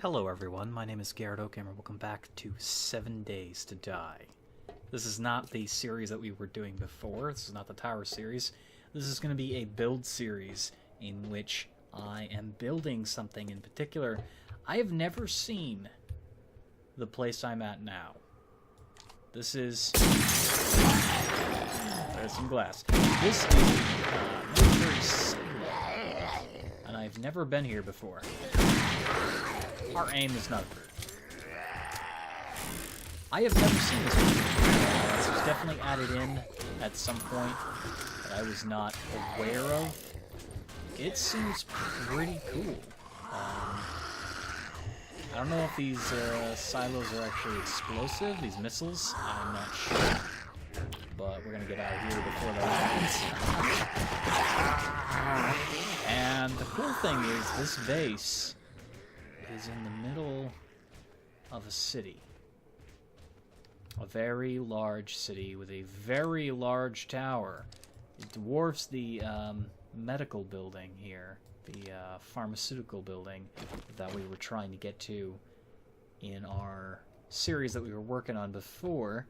Hello everyone, my name is Garret, and welcome back to 7 Days to Die. This is not the series that we were doing before, this is not the Tower series. This is going to be a build series in which I am building something in particular. I have never seen the place I'm at now. This is... There's some glass. This is military signal, and I've never been here before. Our aim is not good. I have never seen this before. This was definitely added in at some point that I was not aware of. It seems pretty cool. I don't know if these silos are actually explosive, these missiles. I'm not sure. But we're going to get out of here before that happens. And the cool thing is, this base is in the middle of a city. A very large city with a very large tower. It dwarfs the medical building here, the pharmaceutical building that we were trying to get to in our series that we were working on before,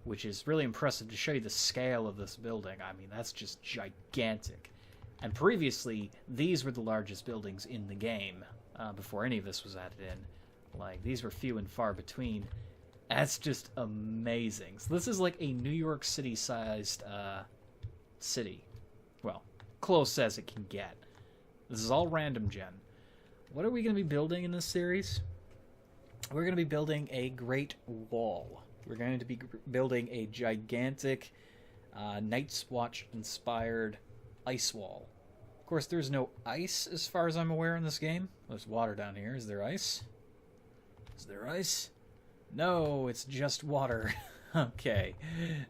which is really impressive to show you the scale of this building. I mean, that's just gigantic. And previously, these were the largest buildings in the game. Before any of this was added in. Like, these were few and far between. That's just amazing. So this is like a New York City-sized city. Well, close as it can get. This is all random gen. What are we going to be building in this series? We're going to be building a Great Wall. We're going to be building a gigantic Night's Watch-inspired ice wall. Of course, there's no ice as far as I'm aware in this game. There's water down here. Is there ice? Is there ice? No, it's just water. Okay,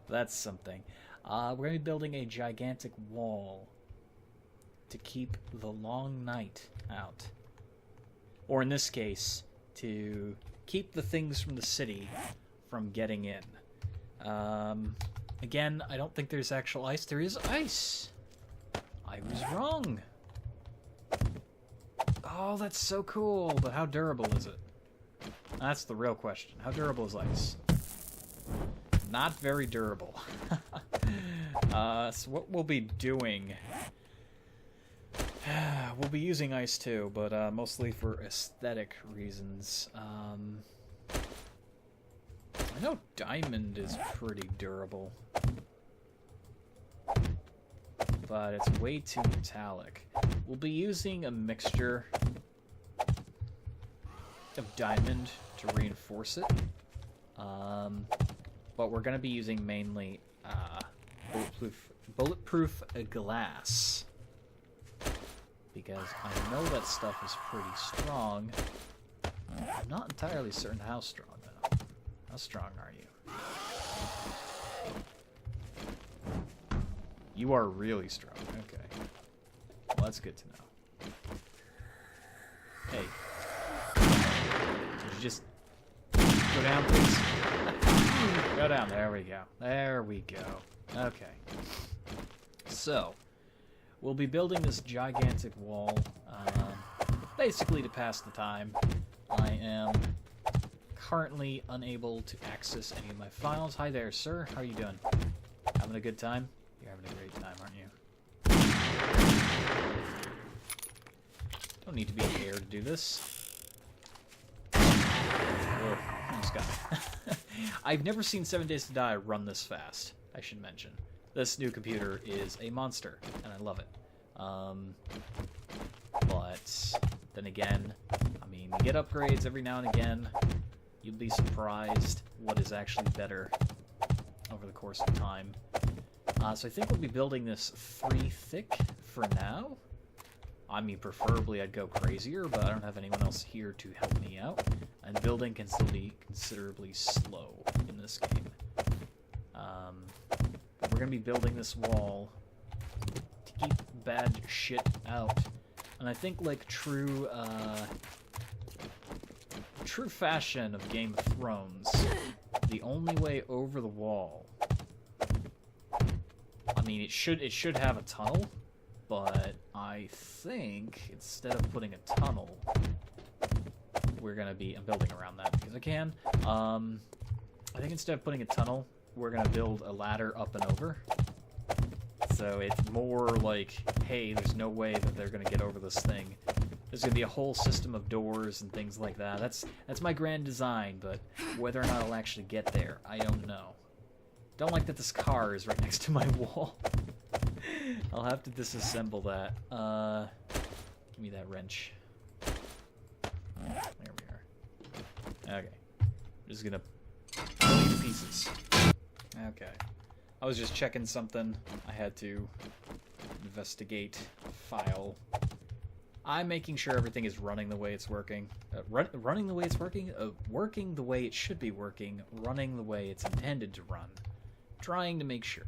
that's something. We're going to be building a gigantic wall to keep the long night out. Or in this case, to keep the things from the city from getting in. Again, I don't think there's actual ice. There is ice! I was wrong. Oh, that's so cool, but how durable is it? That's the real question. How durable is ice? Not very durable. So what we'll be doing... we'll be using ice too, but mostly for aesthetic reasons. I know diamond is pretty durable, but it's way too metallic. We'll be using a mixture of diamond to reinforce it, but we're going to be using mainly bulletproof glass, because I know that stuff is pretty strong. I'm not entirely certain how strong, though. How strong are you? You are really strong. Okay. Well, that's good to know. Hey. Did you just go down, please? Go down. There we go. There we go. Okay. So, we'll be building this gigantic wall, basically to pass the time. I am currently unable to access any of my files. Hi there, sir. How are you doing? Having a good time? You're having a great time, aren't you? Don't need to be here to do this. Ugh, almost got it. I've never seen 7 Days to Die run this fast, I should mention. This new computer is a monster, and I love it. But then again, I mean, you get upgrades every now and again. You'll be surprised what is actually better over the course of time. So I think we'll be building this 3 thick for now. I mean, preferably I'd go crazier, but I don't have anyone else here to help me out. And building can still be considerably slow in this game. We're going to be building this wall to keep bad shit out. And I think, like true fashion of Game of Thrones, the only way over the wall... I mean, it should have a tunnel, but I think instead of putting a tunnel, I'm building around that because I can. I think instead of putting a tunnel, we're gonna build a ladder up and over. So it's more like, hey, there's no way that they're gonna get over this thing. There's gonna be a whole system of doors and things like that. That's my grand design, but whether or not I'll actually get there, I don't know. Don't like that this car is right next to my wall. I'll have to disassemble that. Give me that wrench. There we are. Okay. I'm just gonna leave the pieces. Okay. I was just checking something. I had to investigate a file. I'm making sure everything is running the way it's working. Running the way it's working? Working the way it should be working. Running the way it's intended to run. Trying to make sure.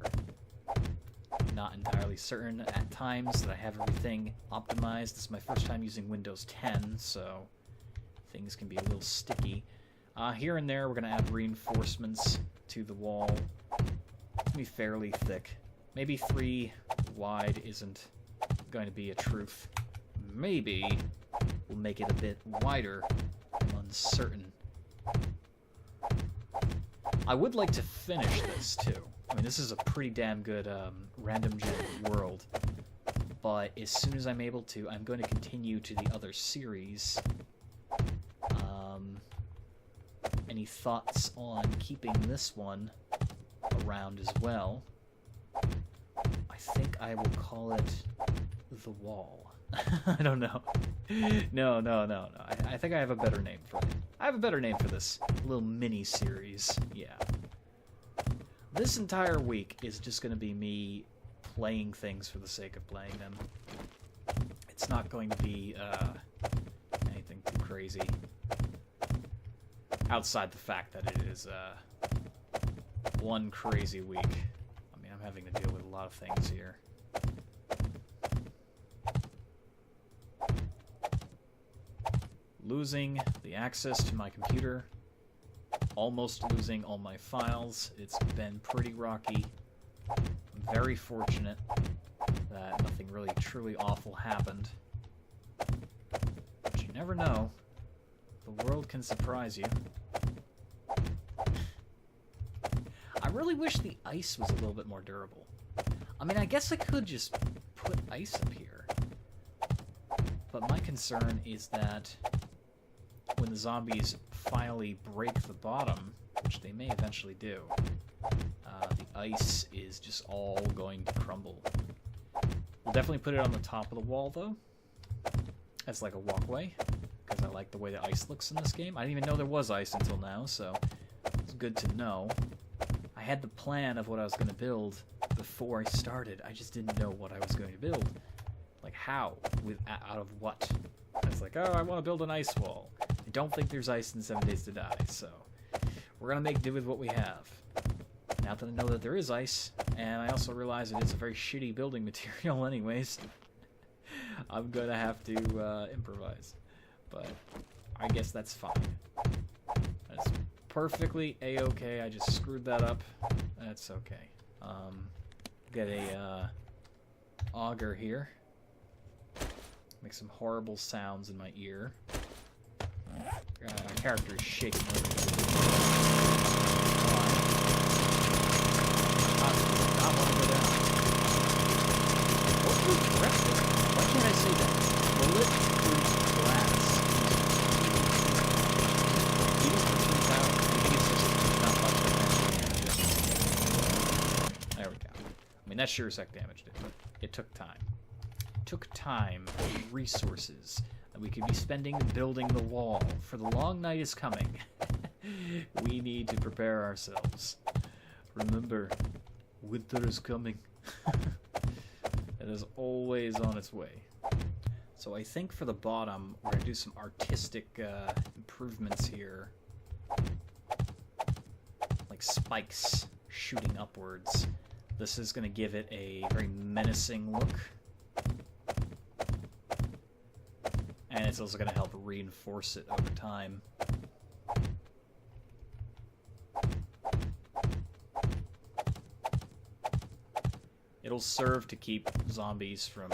Not entirely certain at times that I have everything optimized. This is my first time using Windows 10, so things can be a little sticky. Here and there, we're going to add reinforcements to the wall. It's going to be fairly thick. Maybe 3 wide isn't going to be a truth. Maybe we'll make it a bit wider. I'm uncertain. I would like to finish this, too. I mean, this is a pretty damn good random gen world. But as soon as I'm able to, I'm going to continue to the other series. Any thoughts on keeping this one around as well? I think I will call it The Wall. I don't know. No. I think I have a better name for it. I have a better name for this little mini-series. Yeah. This entire week is just going to be me playing things for the sake of playing them. It's not going to be anything too crazy. Outside the fact that it is one crazy week. I mean, I'm having to deal with a lot of things here. Losing the access to my computer. Almost losing all my files. It's been pretty rocky. I'm very fortunate that nothing really truly awful happened. But you never know. The world can surprise you. I really wish the ice was a little bit more durable. I mean, I guess I could just put ice up here. But my concern is that when the zombies finally break the bottom, which they may eventually do, the ice is just all going to crumble. We'll definitely put it on the top of the wall, though, as like a walkway, because I like the way the ice looks in this game. I didn't even know there was ice until now, so it's good to know. I had the plan of what I was going to build before I started. I just didn't know what I was going to build. Like how? Out of what? I was like, oh, I want to build an ice wall. I don't think there's ice in 7 Days to Die, so we're going to make do with what we have. Now that I know that there is ice, and I also realize it is a very shitty building material anyways, I'm going to have to improvise. But I guess that's fine. That's perfectly a-okay. I just screwed that up. That's okay. Get a auger here. Make some horrible sounds in my ear. My character is shaking Why can't I say that? Bullet-proof glass. There we go. I mean, that sure as heck damaged it, but it took time. Took time and resources that we could be spending building the wall, for the long night is coming. We need to prepare ourselves. Remember, winter is coming. It is always on its way. So I think for the bottom, we're going to do some artistic improvements here. Like spikes shooting upwards. This is going to give it a very menacing look. And it's also going to help reinforce it over time. It'll serve to keep zombies from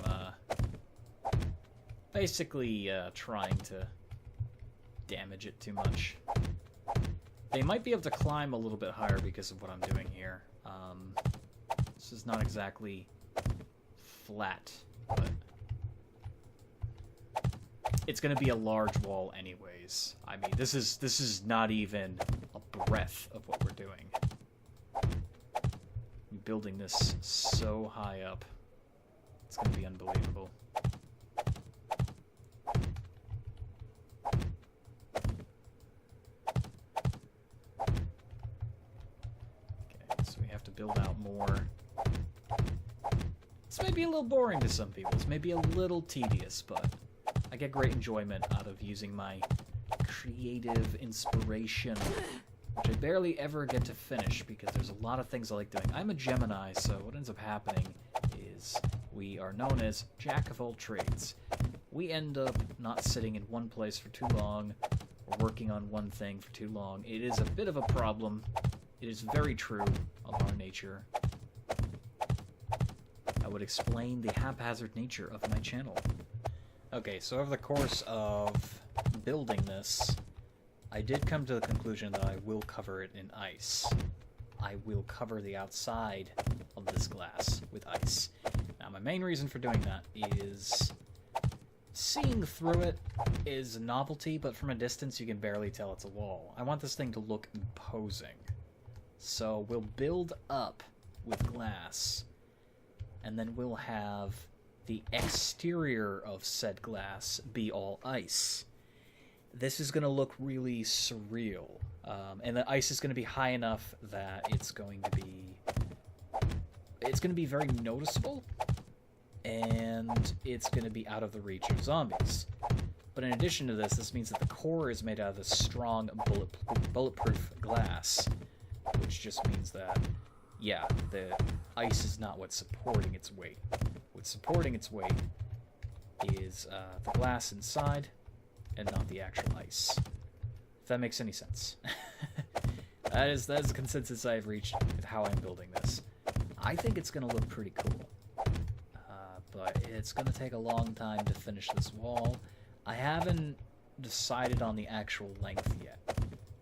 basically trying to damage it too much. They might be able to climb a little bit higher because of what I'm doing here. This is not exactly flat, but it's going to be a large wall anyways. I mean, this is not even a breath of what we're doing. I'm building this so high up. It's going to be unbelievable. Okay, so we have to build out more. This may be a little boring to some people. This may be a little tedious, but I get great enjoyment out of using my creative inspiration, which I barely ever get to finish because there's a lot of things I like doing. I'm a Gemini, so what ends up happening is we are known as Jack of all trades. We end up not sitting in one place for too long or working on one thing for too long. It is a bit of a problem. It is very true of our nature. I would explain the haphazard nature of my channel. Okay, so over the course of building this, I did come to the conclusion that I will cover it in ice. I will cover the outside of this glass with ice. Now, my main reason for doing that is seeing through it is a novelty, but from a distance you can barely tell it's a wall. I want this thing to look imposing. So we'll build up with glass, and then we'll have the exterior of said glass be all ice. This is going to look really surreal, and the ice is going to be high enough that it's going to be very noticeable, and it's going to be out of the reach of zombies. But in addition to this, this means that the core is made out of this strong bulletproof glass, which just means that, yeah, the ice is not what's supporting its weight. What's supporting its weight is the glass inside and not the actual ice. If that makes any sense. that is the consensus I've reached with how I'm building this. I think it's going to look pretty cool. But it's going to take a long time to finish this wall. I haven't decided on the actual length yet.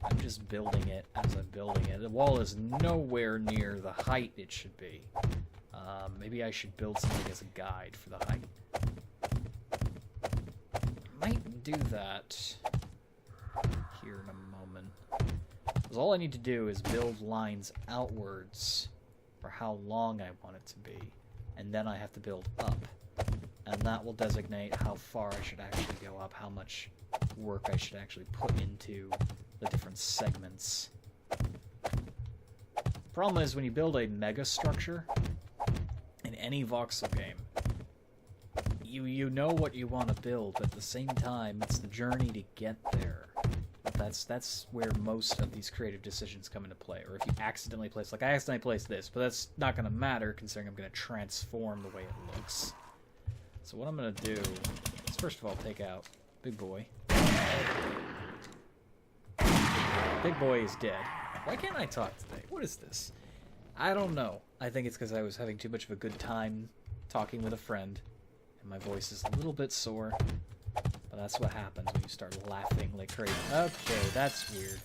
I'm just building it as I'm building it. The wall is nowhere near the height it should be. Maybe I should build something as a guide for the height. Might do that here in a moment. Because all I need to do is build lines outwards for how long I want it to be. And then I have to build up. And that will designate how far I should actually go up, how much work I should actually put into the different segments. Problem is, when you build a mega structure in any voxel game, you know what you want to build, but at the same time, it's the journey to get there. That's where most of these creative decisions come into play. Or if you accidentally place, like I accidentally placed this, but that's not going to matter considering I'm going to transform the way it looks. So what I'm going to do is first of all take out Big Boy. Big Boy is dead. Why can't I talk today? What is this? I don't know. I think it's because I was having too much of a good time talking with a friend, and my voice is a little bit sore. But that's what happens when you start laughing like crazy. Okay, that's weird.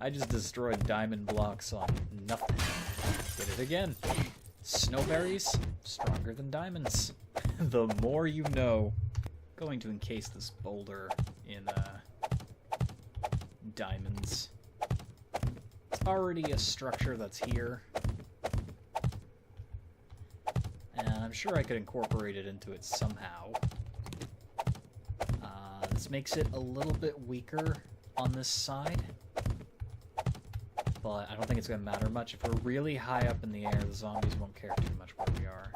I just destroyed diamond blocks on nothing. Did it again. Snowberries, stronger than diamonds. The more you know. Going to encase this boulder in diamonds. It's already a structure that's here. And I'm sure I could incorporate it into it somehow. This makes it a little bit weaker on this side. But I don't think it's going to matter much. If we're really high up in the air, the zombies won't care too much where we are.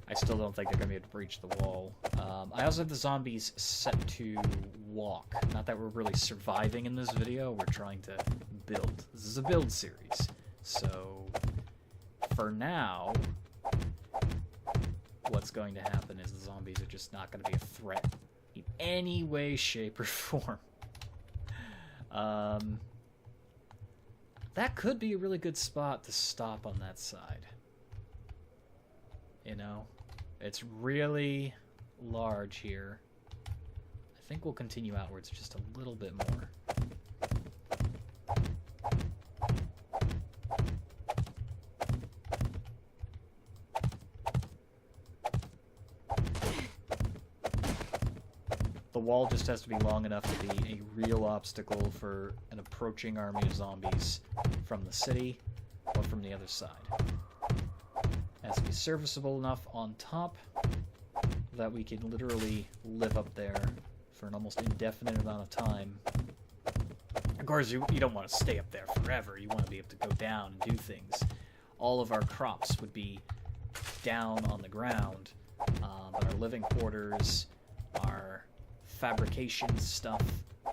I still don't think they're going to be able to breach the wall. I also have the zombies set to walk. Not that we're really surviving in this video, we're trying to build. This is a build series. So, for now, what's going to happen is the zombies are just not going to be a threat in any way, shape, or form. That could be a really good spot to stop on that side. You know? It's really large here. I think we'll continue outwards just a little bit more. The wall just has to be long enough to be a real obstacle for an approaching army of zombies from the city or from the other side. It has to be serviceable enough on top that we can literally live up there for an almost indefinite amount of time. Of course, you don't want to stay up there forever. You want to be able to go down and do things. All of our crops would be down on the ground, but our living quarters, our fabrication stuff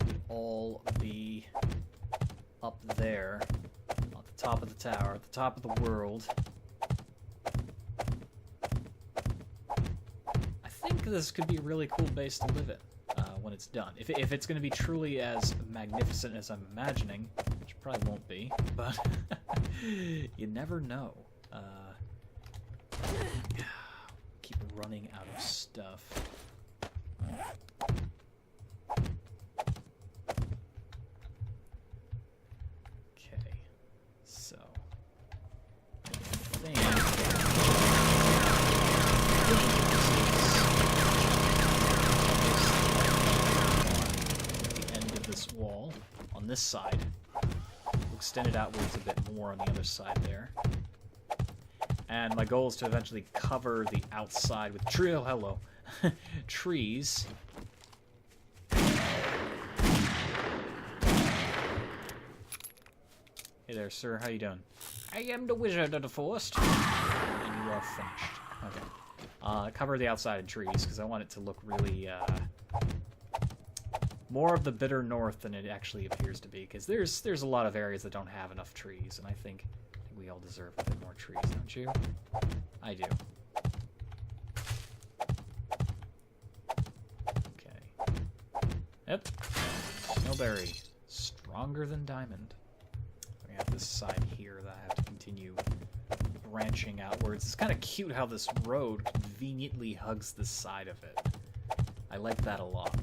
would all be up there at the top of the tower, at the top of the world. I think this could be a really cool base to live in when it's done. If it's going to be truly as magnificent as I'm imagining, which it probably won't be, but you never know. Keep running out of stuff. Wall on this side. We'll extend it outwards a bit more on the other side there. And my goal is to eventually cover the outside with trees. Hey there, sir. How you doing? I am the wizard of the forest. And you are finished. Okay. Cover the outside in trees because I want it to look really more of the bitter north than it actually appears to be, because there's a lot of areas that don't have enough trees, and I think we all deserve a bit more trees, don't you? I do. Okay. Yep. Snowberry. Stronger than diamond. We have this side here that I have to continue branching outwards. It's kind of cute how this road conveniently hugs the side of it. I like that a lot.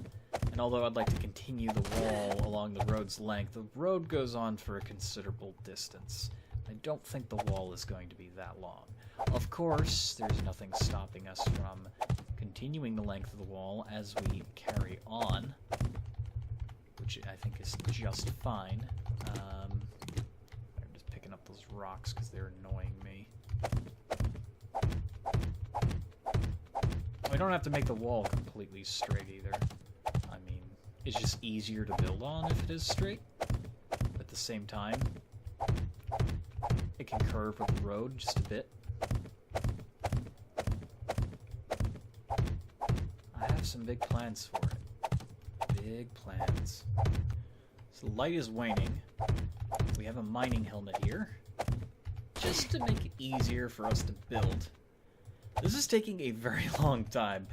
And although I'd like to continue the wall along the road's length, the road goes on for a considerable distance. I don't think the wall is going to be that long. Of course, there's nothing stopping us from continuing the length of the wall as we carry on, which I think is just fine. I'm just picking up those rocks because they're annoying me. We don't have to make the wall completely straight either. It's just easier to build on if it is straight. But at the same time, it can curve with the road just a bit. I have some big plans for it. Big plans. So the light is waning. We have a mining helmet here, just to make it easier for us to build. This is taking a very long time.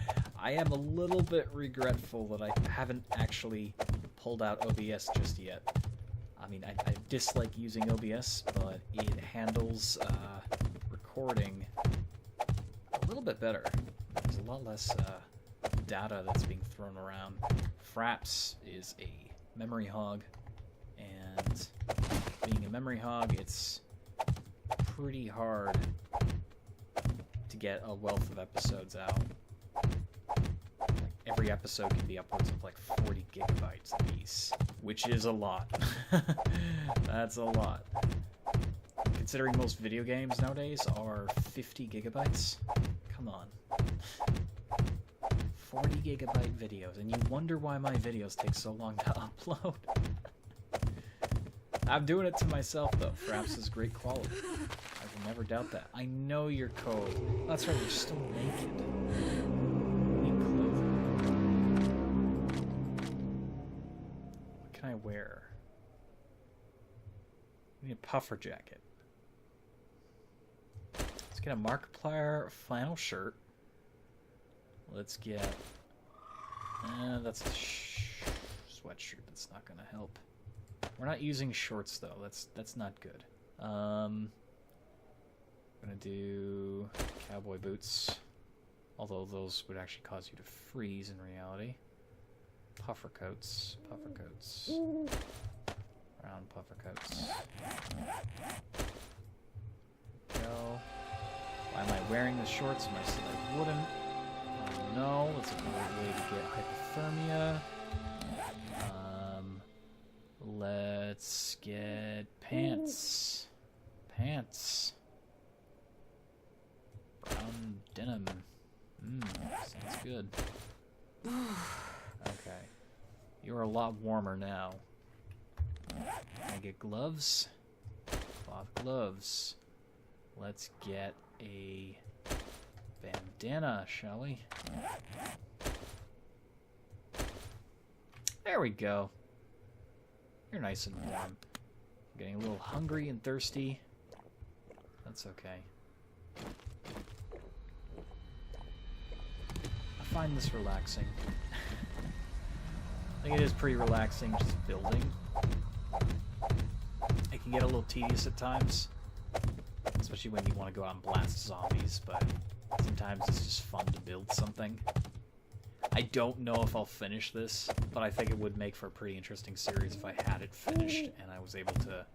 I am a little bit regretful that I haven't actually pulled out OBS just yet. I mean, I dislike using OBS, but it handles recording a little bit better. There's a lot less data that's being thrown around. Fraps is a memory hog, and being a memory hog, it's pretty hard to get a wealth of episodes out. Every episode can be upwards of like 40 gigabytes a piece, which is a lot. That's a lot. Considering most video games nowadays are 50 gigabytes, come on. 40 gigabyte videos, and you wonder why my videos take so long to upload. I'm doing it to myself though. Fraps is great quality. I will never doubt that. I know your code. That's right, you're still naked. What can I wear? I need a puffer jacket. Let's get a Markiplier flannel shirt. Let's get... that's a sweatshirt. That's not going to help. We're not using shorts, though. That's not good. I'm going to do cowboy boots. Although those would actually cause you to freeze in reality. Puffer coats. Puffer coats. Brown puffer coats. Go. Why am I wearing the shorts? Am I said I wouldn't? Oh no, that's a good way to get hypothermia. Let's get pants. Pants. Brown denim. Sounds good. Okay. You're a lot warmer now. Can I get gloves? Cloth gloves. Let's get a bandana, shall we? There we go. You're nice and warm. I'm getting a little hungry and thirsty. That's okay. I find this relaxing. I think it is pretty relaxing just building. It can get a little tedious at times, especially when you want to go out and blast zombies, but sometimes it's just fun to build something. I don't know if I'll finish this, but I think it would make for a pretty interesting series if I had it finished and I was able to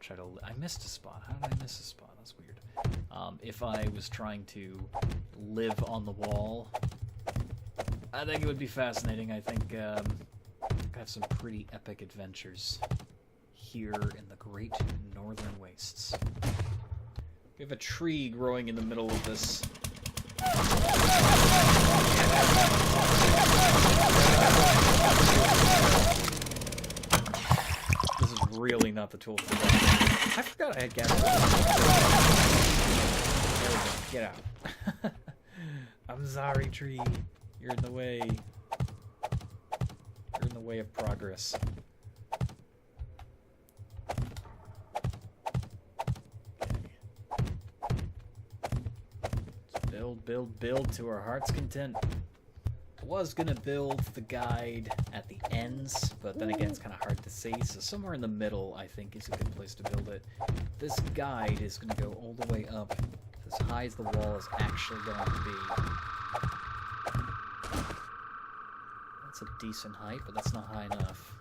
try to... I missed a spot. How did I miss a spot? That's weird. If I was trying to live on the wall, I think it would be fascinating. I think I have some pretty epic adventures here in the Great Northern Wastes. We have a tree growing in the middle of this. This is really not the tool for that. I forgot I had Garret. There we go. Get out. I'm sorry, tree. You're in the way. You're in the way of progress. Build to our heart's content. I was gonna build the guide at the ends, but then again it's kind of hard to see, so somewhere in the middle I think is a good place to build it. This guide is gonna go all the way up as high as the wall is actually going to be. That's a decent height, but that's not high enough.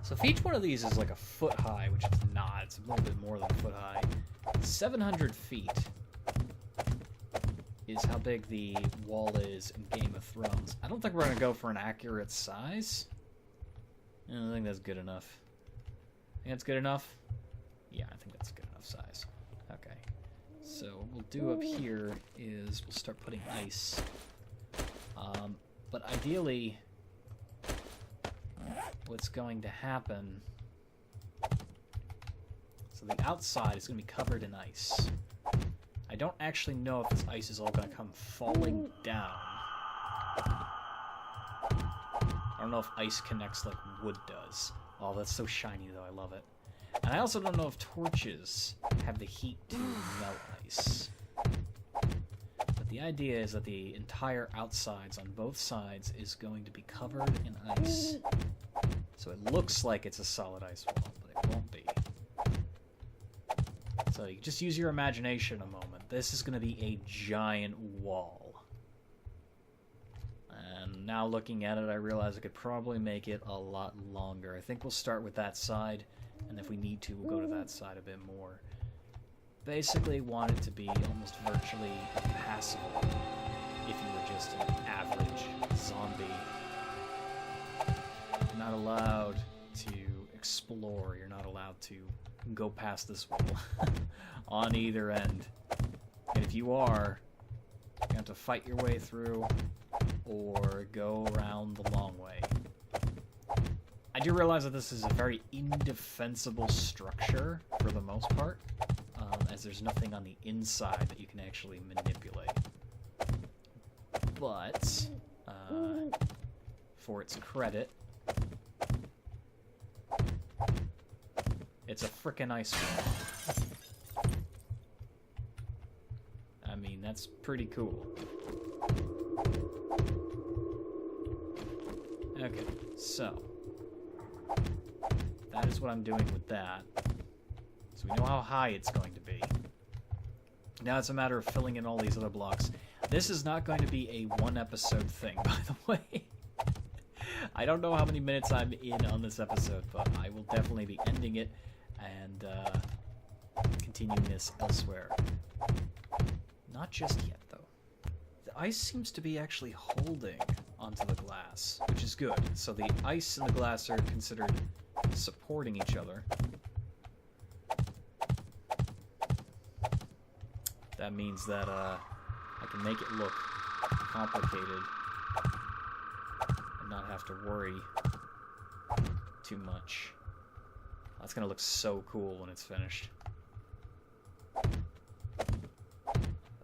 So if each one of these is like a foot high, which it's not, it's a little bit more than a foot high, 700 feet is how big the wall is in Game of Thrones. I don't think we're going to go for an accurate size. I don't think that's good enough. Think that's good enough? Yeah, I think that's good enough size. Okay. So what we'll do up here is we'll start putting ice. But ideally, what's going to happen... So the outside is going to be covered in ice. I don't actually know if this ice is all going to come falling down. I don't know if ice connects like wood does. Oh, that's so shiny though, I love it. And I also don't know if torches have the heat to melt ice. But the idea is that the entire outsides on both sides is going to be covered in ice. So it looks like it's a solid ice wall, but it won't be. So you just use your imagination a moment. This is going to be a giant wall. And now looking at it, I realize I could probably make it a lot longer. I think we'll start with that side, and if we need to, we'll go to that side a bit more. Basically want it to be almost virtually impassable if you were just an average zombie. You're not allowed to explore. You're not allowed to go past this wall on either end. And if you are, you have to fight your way through or go around the long way. I do realize that this is a very indefensible structure for the most part, as there's nothing on the inside that you can actually manipulate. But, for its credit, it's a frickin' ice wall. I mean, that's pretty cool. Okay, so that is what I'm doing with that. So we know how high it's going to be. Now it's a matter of filling in all these other blocks. This is not going to be a one-episode thing, by the way. I don't know how many minutes I'm in on this episode, but I will definitely be ending it and continuing this elsewhere. Not just yet, though. The ice seems to be actually holding onto the glass, which is good. So the ice and the glass are considered supporting each other. That means that I can make it look complicated and not have to worry too much. That's gonna look so cool when it's finished. That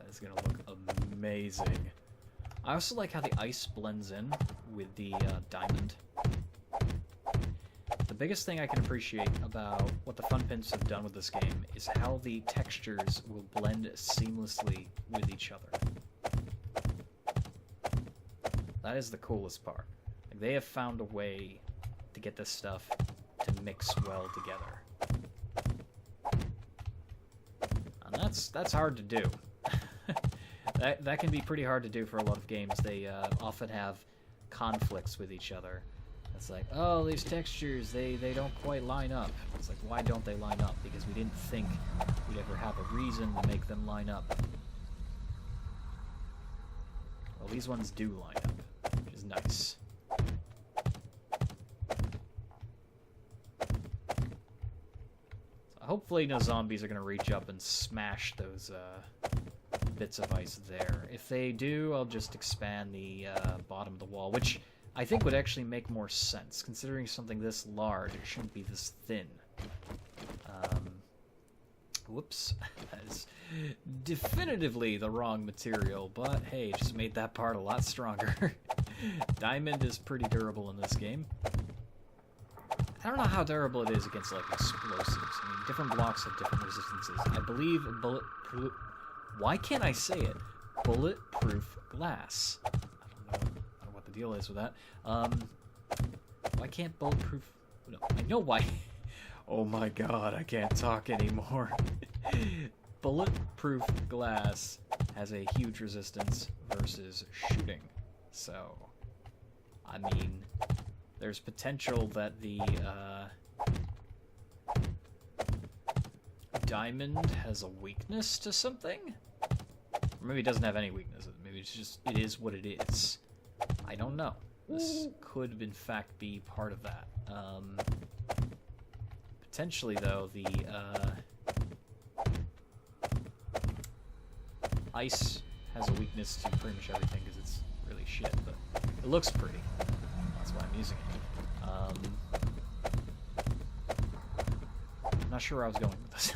is gonna look amazing. I also like how the ice blends in with the diamond. The biggest thing I can appreciate about what the Funpins have done with this game is how the textures will blend seamlessly with each other. That is the coolest part. Like, they have found a way to get this stuff to mix well together. And that's hard to do. That can be pretty hard to do for a lot of games. They often have conflicts with each other. It's like, oh, these textures, they don't quite line up. It's like, why don't they line up? Because we didn't think we'd ever have a reason to make them line up. Well, these ones do line up, which is nice. So hopefully no zombies are going to reach up and smash those bits of ice there. If they do, I'll just expand the bottom of the wall, which I think would actually make more sense. Considering something this large, it shouldn't be this thin. Whoops. That is definitively the wrong material, but hey, it just made that part a lot stronger. Diamond is pretty durable in this game. I don't know how durable it is against, like, explosives. I mean, different blocks have different resistances. I believe bulletproof... Why can't I say it? Bulletproof glass. I don't know what the deal is with that. Why can't bulletproof... No, I know why... Oh my god, I can't talk anymore. Bulletproof glass has a huge resistance versus shooting. So, I mean, there's potential that the diamond has a weakness to something? Or maybe it doesn't have any weaknesses. Maybe it's just, it is what it is. I don't know. This could, in fact, be part of that. Potentially, though, the ice has a weakness to pretty much everything because it's really shit, but it looks pretty. That's why I'm using it. I'm not sure where I was going with this.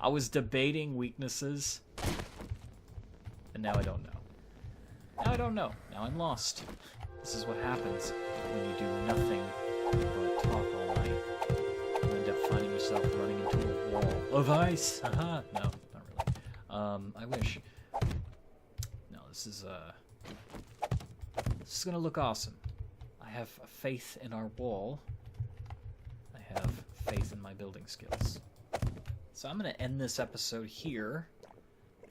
I was debating weaknesses, and now I don't know. Now I don't know. Now I'm lost. This is what happens when you do nothing but talk all night. You end up finding yourself running into a wall of ice. Haha. No, not really. I wish. No, this is gonna look awesome. I have faith in our wall. I have faith in my building skills. So I'm gonna end this episode here.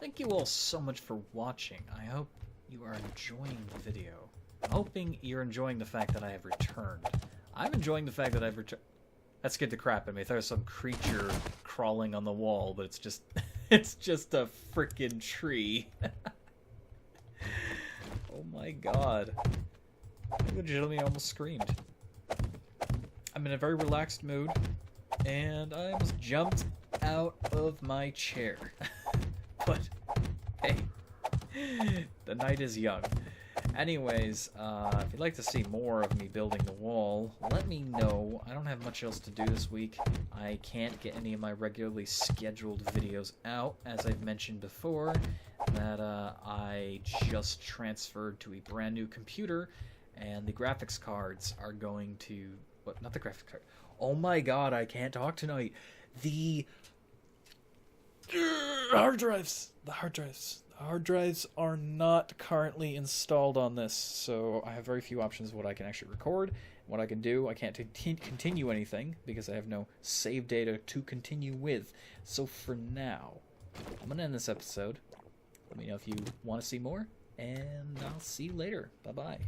Thank you all so much for watching. I hope you are enjoying the video. I'm hoping you're enjoying the fact that I have returned. I'm enjoying the fact that I've returned. That scared the crap out of me. I thought there was some creature crawling on the wall, but it's just it's just a frickin' tree. Oh my god. I legitimately almost screamed. I'm in a very relaxed mood, and I almost jumped out of my chair. But, hey, the night is young. Anyways, if you'd like to see more of me building the wall, let me know. I don't have much else to do this week. I can't get any of my regularly scheduled videos out, as I've mentioned before, that I just transferred to a brand new computer, and the graphics cards are going to... What? Not the graphics card. Oh my god, I can't talk tonight. The hard drives. The hard drives. The hard drives are not currently installed on this, so I have very few options of what I can actually record, what I can do. I can't continue anything because I have no save data to continue with. So for now, I'm going to end this episode. Let me know if you want to see more, and I'll see you later. Bye-bye.